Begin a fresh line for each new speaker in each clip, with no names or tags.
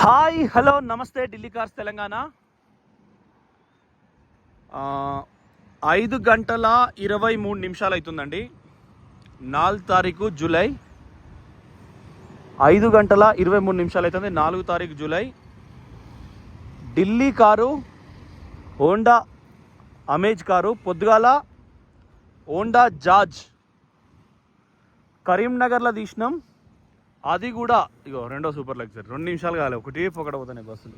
Hi hello నమస్తే Delhi cars Telangana. 5:23 అవుతుందండి. 4 తారీఖు జూలై. 5:23 అవుతుంది. 4 తారీఖు July. Delhi car Honda amaze car పొద్దుగాల హోండా జాజ్ కరీంనగర్లో తీసినాం. అది కూడా ఇగో రెండో సూపర్ లగ్జరీ. 2 నిమిషాలు కాలే, ఒకటి పోతున్నాయి బస్సులు.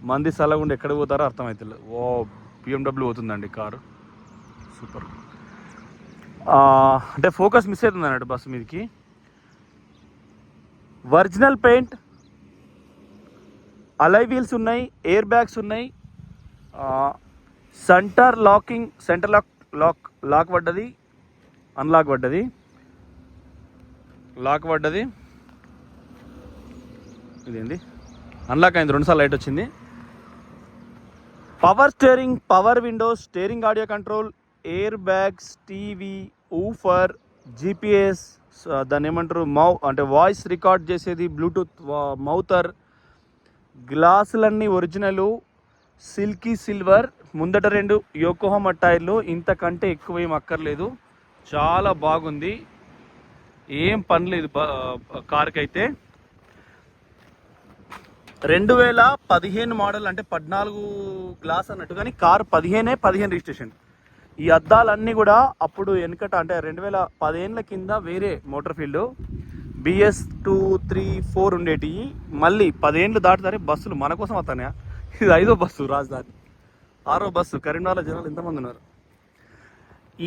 మంది సల్లగుండి ఎక్కడ పోతారో అర్థమవుతుంది. ఓ BMW పోతుందండి కారు, సూపర్. అంటే ఫోకస్ మిస్ అవుతుంది అన్నట్టు బస్సు మీదకి. ఒరిజినల్ పెయింట్, అలై వీల్స్ ఉన్నాయి, ఎయిర్ బ్యాగ్స్ ఉన్నాయి, సెంటర్ లాక్ పడ్డది, అన్లాక్ పడ్డది, లాక్ పడ్డది. ఇదేంటి అన్లాక్ అయింది, 2 సార్లు లైట్ వచ్చింది. Power steering, power Windows, steering audio control, air bags, TV, woofer, GPS, దాన్ని ఏమంటారు అంటే వాయిస్ రికార్డ్ చేసేది, బ్లూటూత్ మౌతర్, గ్లాసులన్నీ ఒరిజినల్ సిల్కీ సిల్వర్. ముందట 2 యోకోహామా టైర్లు. ఇంతకంటే ఎక్కువ ఏం అక్కర్లేదు. చాలా బాగుంది, ఏం పని లేదు కార్కి అయితే. 2015 మోడల్, అంటే 14 గ్లాస్ అన్నట్టు, కానీ కారు 15 రిజిస్ట్రేషన్. ఈ అద్దాలన్నీ కూడా అప్పుడు వెనకట, అంటే 2010 కింద వేరే మోటార్ ఫీల్డ్ BS 2, 3, 4 ఉండేటివి. మళ్ళీ 10 ఏళ్ళు దాటుతారే బస్సులు మన కోసం వస్తానే. ఇది 5వ బస్సు, రాజధాని 6వ బస్సు. కరీంనగర్లో జనాలు ఎంతమంది ఉన్నారు.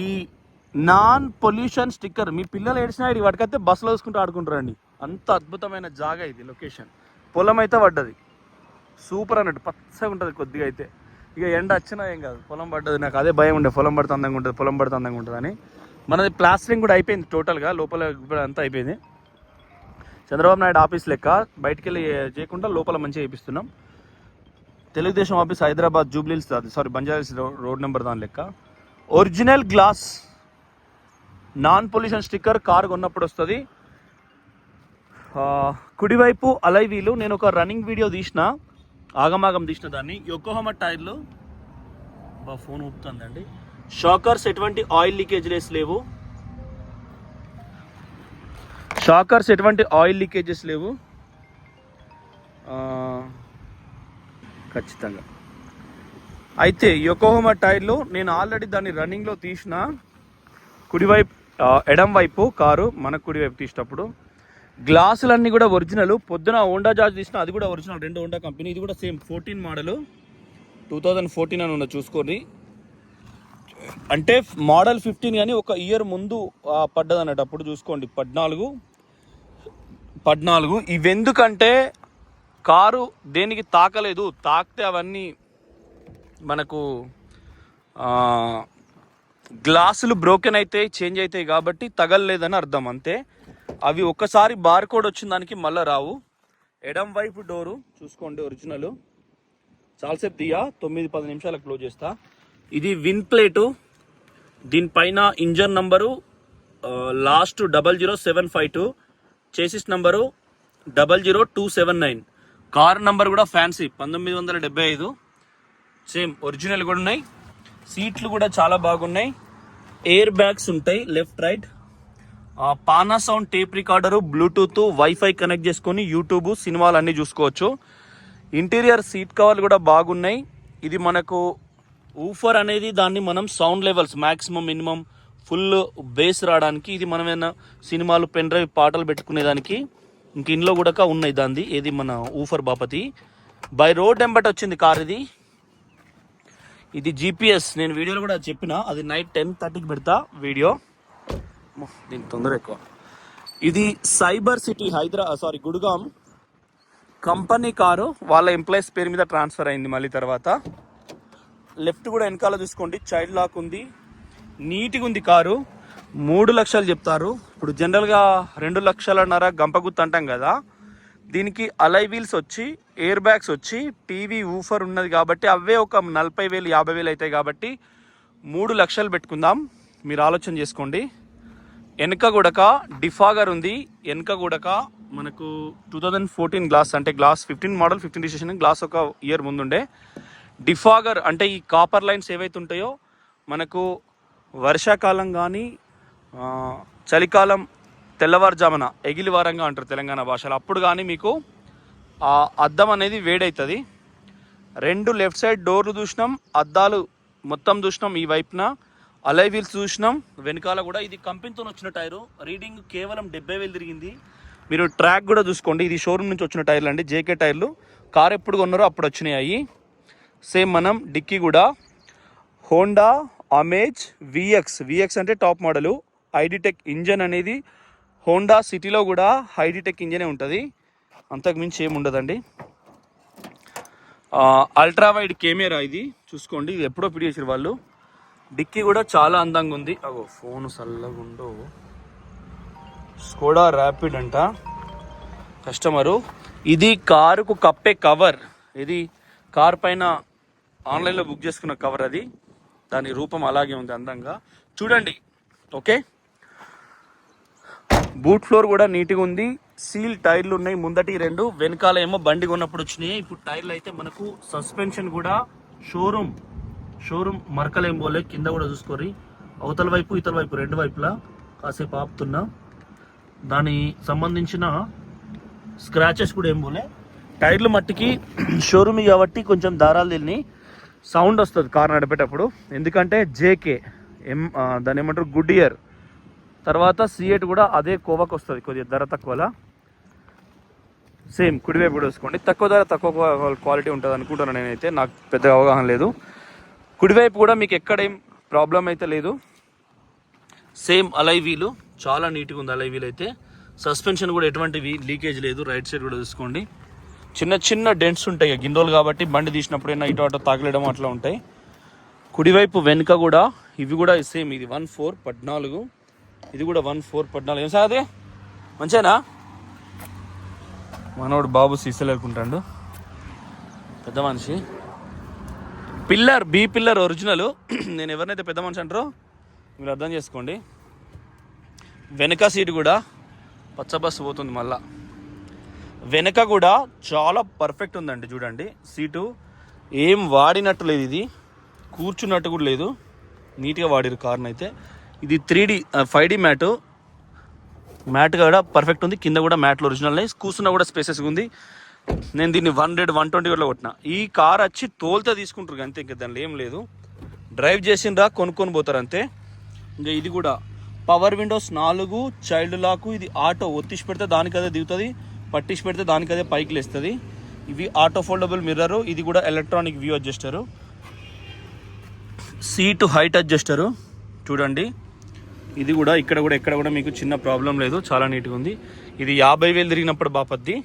ఈ నాన్ పొల్యూషన్ స్టిక్కర్ మీ పిల్లలు ఏడ్చినా ఇది వాటికైతే బస్సులో చూసుకుంటూ ఆడుకుంటారండి. అంత అద్భుతమైన జాగా ఇది. లొకేషన్ పొలం అయితే పడ్డది, సూపర్ అన్నట్టు, పచ్చగా ఉంటుంది కొద్దిగా అయితే. ఇక ఎండ వచ్చినా ఏం కాదు, పొలం పడ్డది. నాకు అదే భయం ఉండే, పొలం పడితే అందంగా ఉంటుంది అని. మనది ప్లాస్టరింగ్ కూడా అయిపోయింది టోటల్గా, లోపల అంతా అయిపోయింది. చంద్రబాబు నాయుడు ఆఫీస్ లెక్క బయటికి వెళ్ళి చేయకుండా లోపల మంచిగా చేయిస్తున్నాం. Telugu Desam office Hyderabad Jubilee Hills, sorry Banjara Hills road number దాని లెక్క. Original glass, non pollution sticker car కొన్నప్పుడు వస్తుంది. కుడివైపు అలై వీలు. నేను ఒక రన్నింగ్ వీడియో తీసిన, ఆగమాగం తీసిన దాన్ని. యోకోహామా టైర్లు ఫోన్ ఊపుతుందండి. షాకర్స్ ఎటువంటి ఆయిల్ లీకేజెస్ లేవు, ఖచ్చితంగా. అయితే యోకోహామా టైర్లు నేను ఆల్రెడీ దాన్ని రన్నింగ్లో తీసిన. కుడివైపు ఎడం వైపు కారు, మన కుడివైపు తీసినప్పుడు గ్లాసులన్నీ కూడా ఒరిజినల్. పొద్దున హోండా జాజ్ తీసిన, అది కూడా ఒరిజినల్, 2 హోండా కంపెనీ. ఇది కూడా సేమ్ 14 మోడల్, 2014 అని ఉన్న చూసుకోండి. అంటే మోడల్ 15 కానీ ఒక ఇయర్ ముందు పడ్డది అన్నట్టు, అప్పుడు చూసుకోండి. 14. ఇవెందుకంటే కారు దేనికి తాకలేదు, తాకితే అవన్నీ మనకు గ్లాసులు బ్రోకెన్ అవుతాయి, చేంజ్ అవుతాయి, కాబట్టి తగలలేదని అర్థం, అంతే. అవి ఒక్కసారి బార్ కోడ్ వచ్చిన దానికి మళ్ళీ రావు. ఎడం వైపు డోరు చూసుకోండి, ఒరిజినల్. చాలాసేపు దియా, 9-10 నిమిషాలకు క్లోజ్ చేస్తా. ఇది విన్ ప్లేటు, దీనిపైన engine number last 00752, chassis number 00279, car number కూడా ఫ్యాన్సీ 1975, సేమ్ ఒరిజినల్ కూడా ఉన్నాయి. సీట్లు కూడా చాలా బాగున్నాయి. ఎయిర్ బ్యాగ్స్ ఉంటాయి లెఫ్ట్ రైట్. పానా sound tape recorder, bluetooth, wifi connect చేసుకొని యూట్యూబ్, సినిమాలు అన్నీ చూసుకోవచ్చు. ఇంటీరియర్ సీట్ కవర్లు కూడా బాగున్నాయి. ఇది మనకు ఊఫర్ అనేది, దాన్ని మనం sound levels maximum minimum full bass రావడానికి, ఇది మనం ఏమైనా సినిమాలు పెన్ డ్రైవ్ పాటలు పెట్టుకునేదానికి. ఇంక ఇంట్లో కూడా ఉన్నాయి దాన్ని. ఏది మన ఊఫర్ బాపతి. బై రోడ్ ఎంబట్ వచ్చింది కార్ ఇది. ఇది GPS, నేను వీడియోలో కూడా చెప్పిన, అది నైట్ 10:30కి పెడతా వీడియో, దీనికి తొందర ఎక్కువ. ఇది cyber city Gurgaon company car, వాళ్ళ ఎంప్లాయీస్ పేరు మీద ట్రాన్స్ఫర్ అయింది మళ్ళీ తర్వాత. లెఫ్ట్ కూడా వెనకాల చూసుకోండి, చైల్డ్ లాక్ ఉంది, నీట్గా ఉంది కారు. 3 లక్షలు చెప్తారు. ఇప్పుడు జనరల్గా 2 లక్షలన్నర గంపగుత్త అంటాం కదా. దీనికి అలై వీల్స్ వచ్చి, ఎయిర్ బ్యాగ్స్ వచ్చి, టీవీ, ఊఫర్ ఉన్నది కాబట్టి అవే ఒక 40,000 50,000 అవుతాయి. కాబట్టి 3 లక్షలు పెట్టుకుందాం, మీరు ఆలోచన చేసుకోండి. వెనక గుడక డిఫాగర్ ఉంది, వెనక గుడక మనకు 2014 గ్లాస్, అంటే గ్లాస్ 15 మోడల్ 15 రిజిస్ట్రేషన్, గ్లాస్ ఒక ఇయర్ ముందుండే. డిఫాగర్ అంటే ఈ కాపర్ లైన్స్ ఏవైతే ఉంటాయో మనకు వర్షాకాలం కానీ చలికాలం తెల్లవారుజామున ఎగిలివారంగా అంటారు తెలంగాణ భాషలో, అప్పుడు కానీ మీకు ఆ అద్దం అనేది వేడవుతుంది. 2 లెఫ్ట్ సైడ్ డోర్లు చూసినాం, అద్దాలు మొత్తం చూసినాం, ఈ వైపున అలై వీల్స్ చూసినాం, వెనకాల కూడా. ఇది కంపెనీతో వచ్చిన టైరు, రీడింగ్ కేవలం 70,000 తిరిగింది. మీరు ట్రాక్ కూడా చూసుకోండి, ఇది షోరూమ్ నుంచి వచ్చిన టైర్లు అండి, జేకే టైర్లు. కార్ ఎప్పుడు కొన్నారో అప్పుడు వచ్చినాయి అవి. సేమ్ మనం డిక్కీ కూడా హోండా అమేజ్ విఎక్స్ అంటే టాప్ మోడలు. ఐడిటెక్ ఇంజన్ అనేది హోండా సిటీలో కూడా ఐడిటెక్ ఇంజనే ఉంటుంది, అంతకుమించి ఏమి ఉండదండి. అల్ట్రా వైడ్ కెమెరా ఇది చూసుకోండి, ఇది ఎప్పుడో పిడి చేసారు వాళ్ళు. డిక్కీ కూడా చాలా అందంగా ఉంది. అగో ఫోన్ సల్లగుండో. స్కోడా ర్యాపిడ్ అంట కస్టమరు. ఇది కారుకు కప్పే కవర్, ఇది కార్ పైన ఆన్లైన్లో బుక్ చేసుకున్న కవర్, అది దాని రూపం అలాగే ఉంది అందంగా చూడండి. ఓకే, బూట్ ఫ్లోర్ కూడా నీట్గా ఉంది. సీల్ టైర్లు ఉన్నాయి, ముందటి 2, వెనకాల ఏమో బండి కొన్నప్పుడు వచ్చినాయి. ఇప్పుడు టైర్లు అయితే మనకు సస్పెన్షన్ కూడా షోరూమ్ మరకలు ఏం పోలే. కింద కూడా చూసుకోరి, అవతల వైపు ఇతల వైపు 2 వైపులా కాసేపు ఆపుతున్నా. దాని సంబంధించిన స్క్రాచెస్ కూడా ఏం పోలే. టైర్లు మట్టికి షోరూమ్ కాబట్టి కొంచెం దారాలు తిని సౌండ్ వస్తుంది కార్ నడిపేటప్పుడు, ఎందుకంటే జేకే దాని ఏమంటారు గుడ్ ఇయర్. తర్వాత C8 కూడా అదే కోవకు వస్తుంది, కొద్దిగా ధర తక్కువలా. సేమ్ కుడివైపు కూడా చూసుకోండి, తక్కువ ధర తక్కువ క్వాలిటీ ఉంటుంది అనుకుంటున్నాను నేనైతే, నాకు పెద్దగా అవగాహన లేదు. కుడివైపు కూడా మీకు ఎక్కడేం ప్రాబ్లం అయితే లేదు. సేమ్ అలై వీలు చాలా నీట్గా ఉంది, అలై వీల్ అయితే. సస్పెన్షన్ కూడా ఎటువంటి లీకేజ్ లేదు. రైట్ సైడ్ కూడా చూసుకోండి, చిన్న డెంట్స్ ఉంటాయి గిన్నెలు కాబట్టి, బండి తీసినప్పుడైనా ఇటు అటు తాగలేయడం అట్లా ఉంటాయి. కుడివైపు వెనుక కూడా ఇవి కూడా సేమ్, ఇది 1414, ఇది కూడా 1414. ఏం సార్ అదే మంచిగా మనోడు బాబు సీసలు అనుకుంటాడు, పెద్ద మనిషి. B pillar original. నేను ఎవరినైతే పెద్ద మనిషి అంటారో మీరు అర్థం చేసుకోండి. వెనక సీటు కూడా పచ్చ బస్సు పోతుంది మళ్ళా. వెనక కూడా చాలా పర్ఫెక్ట్ ఉందండి, చూడండి. సీటు ఏం వాడినట్టు లేదు, ఇది కూర్చున్నట్టు కూడా లేదు, నీట్గా వాడిరు కార్ని అయితే. ఇది 3D 5D మ్యాట్ కూడా పర్ఫెక్ట్ ఉంది. కింద కూడా మ్యాట్లు ఒరిజినల్, కూర్చున్నా కూడా స్పేసెస్గా ఉంది. నేను దీన్ని 100-120 కూడా కొట్టిన. ఈ కార్ వచ్చి తోలితే తీసుకుంటారు అంతే, ఇంకా దానిలో ఏం లేదు. డ్రైవ్ చేసిండ్రా కొనుక్కొని పోతారు అంతే. ఇంకా ఇది కూడా పవర్ విండోస్ 4, చైల్డ్ లాక్. ఇది ఆటో, ఒత్తిసి పెడితే దానికి అదే దిగుతుంది, పట్టిసి పెడితే దానికి అదే పైకి లేస్తుంది. ఇవి ఆటో ఫోల్డబుల్ మిర్రరు. ఇది కూడా ఎలక్ట్రానిక్ వ్యూ అడ్జస్టరు. సీటు హైట్ అడ్జస్టరు చూడండి. ఇది కూడా ఇక్కడ కూడా ఎక్కడ కూడా మీకు చిన్న ప్రాబ్లం లేదు, చాలా నీట్గా ఉంది. ఇది 50,000 తిరిగినప్పుడు బాపద్ది,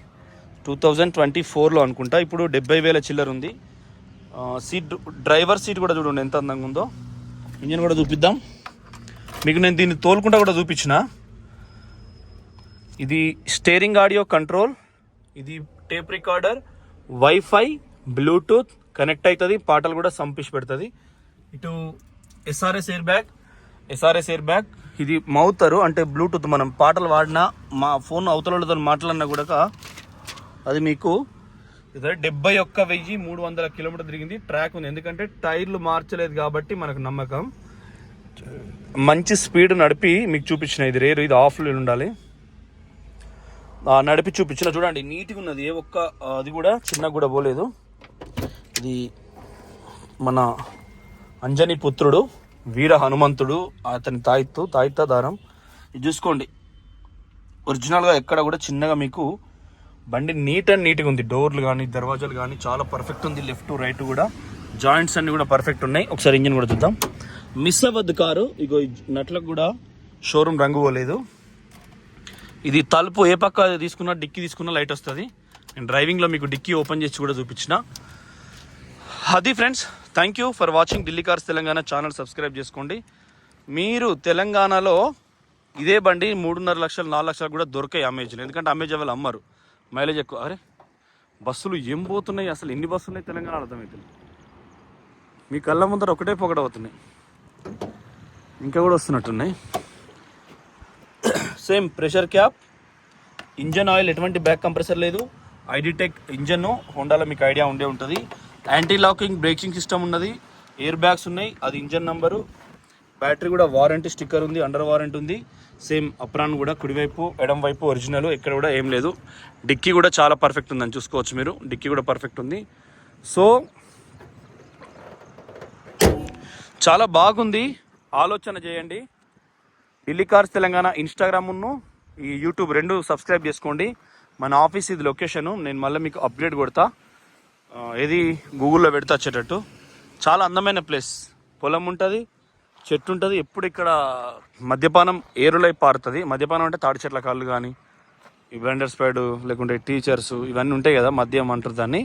2024లో అనుకుంటా. ఇప్పుడు 70,000 చిల్లర ఉంది. సీట్, డ్రైవర్ సీట్ కూడా చూడండి ఎంత అందంగా ఉందో. ఇంజిన్ కూడా చూపిద్దాం మీకు, నేను దీన్ని తోలుకుంటా కూడా చూపించిన. ఇది స్టీరింగ్ ఆడియో కంట్రోల్, ఇది tape recorder, wifi, Bluetooth connect అవుతుంది, పాటలు కూడా సంపిష్ పెడుతుంది. ఇటు ఎస్ఆర్ఎస్ ఎయిర్ బ్యాగ్. ఇది మౌతరు, అంటే బ్లూటూత్ మనం పాటలు వాడినా, మా ఫోన్ అవతలతో మాట్లాడినా కూడా అది మీకు 71,300 కిలోమీటర్ తిరిగింది. ట్రాక్ ఉంది, ఎందుకంటే టైర్లు మార్చలేదు కాబట్టి మనకు నమ్మకం. మంచి స్పీడ్ నడిపి మీకు చూపించిన, ఇది రేరు, ఇది ఆఫ్లో ఉండాలి. నడిపి చూపించిన, చూడండి నీట్గా ఉన్నది, ఏ ఒక్క అది కూడా చిన్న కూడా పోలేదు. ఇది మన అంజనీ పుత్రుడు వీర హనుమంతుడు, అతని తాయిత్త దారం. ఇది చూసుకోండి, ఒరిజినల్గా ఎక్కడ కూడా చిన్నగా మీకు బండి నీట్గా ఉంది. డోర్లు కానీ దర్వాజాలు కానీ చాలా పర్ఫెక్ట్ ఉంది. లెఫ్ట్ రైట్ కూడా జాయింట్స్ అన్ని కూడా పర్ఫెక్ట్ ఉన్నాయి. ఒకసారి ఇంజిన్ కూడా చూద్దాం. మిస్ అవ్వద్దు కారు. ఇగో నట్లకు కూడా షోరూమ్ రంగు పోలేదు. ఇది తలుపు ఏ పక్క తీసుకున్నా, డిక్కీ తీసుకున్నా లైట్ వస్తుంది. నేను డ్రైవింగ్లో మీకు డిక్కీ ఓపెన్ చేసి కూడా చూపించిన. అది friends, thank you for watching Delhi cars Telangana channel. Subscribe చేసుకోండి. మీరు తెలంగాణలో ఇదే బండి 3.5 లక్షలు 4 లక్షలు కూడా దొరికాయి అమేజ్లో, ఎందుకంటే అమేజ్ వాళ్ళు అమ్మరు, మైలేజ్ ఎక్కువ. అరే బస్సులు ఏం పోతున్నాయి అసలు, ఎన్ని బస్సులు ఉన్నాయి తెలంగాణ అర్థమవుతుంది. మీ కళ్ళ ముందర ఒకటే పొగడవుతున్నాయి, ఇంకా కూడా వస్తున్నట్టున్నాయి. Same pressure cap, engine oil ఎటువంటి బ్యాక్ కంప్రెసర్ లేదు. ఐడిటెక్ ఇంజన్, హోండాలో మీకు ఐడియా ఉండే ఉంటుంది. యాంటీ లాకింగ్ బ్రేకింగ్ సిస్టమ్ ఉన్నది, ఎయిర్ బ్యాగ్స్ ఉన్నాయి, అది ఇంజన్ నంబరు. బ్యాటరీ కూడా వారంటీ స్టిక్కర్ ఉంది, అండర్ వారంటీ ఉంది. సేమ్ అప్రాన్ కూడా కుడివైపు ఎడం వైపు ఒరిజినల్, ఎక్కడ కూడా ఏం లేదు. డిక్కీ కూడా చాలా పర్ఫెక్ట్ ఉందని చూసుకోవచ్చు మీరు, డిక్కీ కూడా పర్ఫెక్ట్ ఉంది. సో చాలా బాగుంది, ఆలోచన చేయండి. ఢిల్లీ కార్స్ తెలంగాణ ఇన్స్టాగ్రామ్ను ఈ యూట్యూబ్ రెండు సబ్స్క్రైబ్ చేసుకోండి. మన ఆఫీస్ ఇది లొకేషను, నేను మళ్ళీ మీకు అప్డేట్ కొడతా, ఏది గూగుల్లో పెడతా వచ్చేటట్టు. చాలా అందమైన ప్లేస్, పొలం ఉంటుంది, చెట్టు ఉంటుంది. ఎప్పుడు ఇక్కడ మద్యపానం ఏరులై పారుతుంది. మద్యపానం అంటే తాడి చెట్ల కాళ్ళు కానీ, ఈ బ్లెండర్స్ ప్యాడ్, లేకుంటే టీచర్స్, ఇవన్నీ ఉంటాయి కదా, మద్యం అంటారు దాన్ని.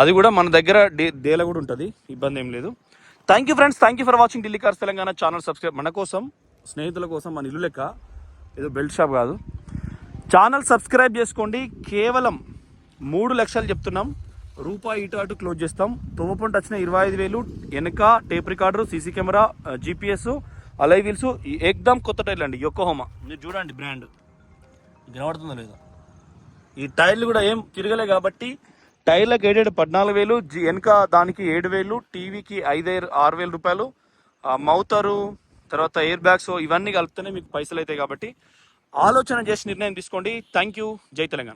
అది కూడా మన దగ్గర డేలా కూడా ఉంటుంది, ఇబ్బంది ఏం లేదు. Thank you friends, thank you for watching Delhi cars Telangana channel. Subscribe, మన కోసం, స్నేహితుల కోసం, మన ఇల్లు లెక్క, ఏదో బెల్ట్ షాప్ కాదు. ఛానల్ సబ్స్క్రైబ్ చేసుకోండి. కేవలం 3 లక్షలు చెప్తున్నాం, రూపాయి ఇటు అటు క్లోజ్ చేస్తాం. తోమపంట వచ్చిన 25,000, వెనక tape recorder, CC camera, GPS, alloy wheels, ఏకదమ్ కొత్త టైర్లు అండి, యొకోహోమా. మీరు చూడండి బ్రాండ్ కనబడుతుందో లేదో. ఈ టైర్లు కూడా ఏం తిరగలే కాబట్టి టైర్లకు 14,000, వెనక దానికి 7,000, టీవీకి 6,000 రూపాయలు, మౌతరు, తర్వాత ఎయిర్ బ్యాగ్స్, ఇవన్నీ కలిపితేనే మీకు పైసలు అవుతాయి. కాబట్టి ఆలోచన చేసి నిర్ణయం తీసుకోండి. Thank you. జై తెలంగాణ.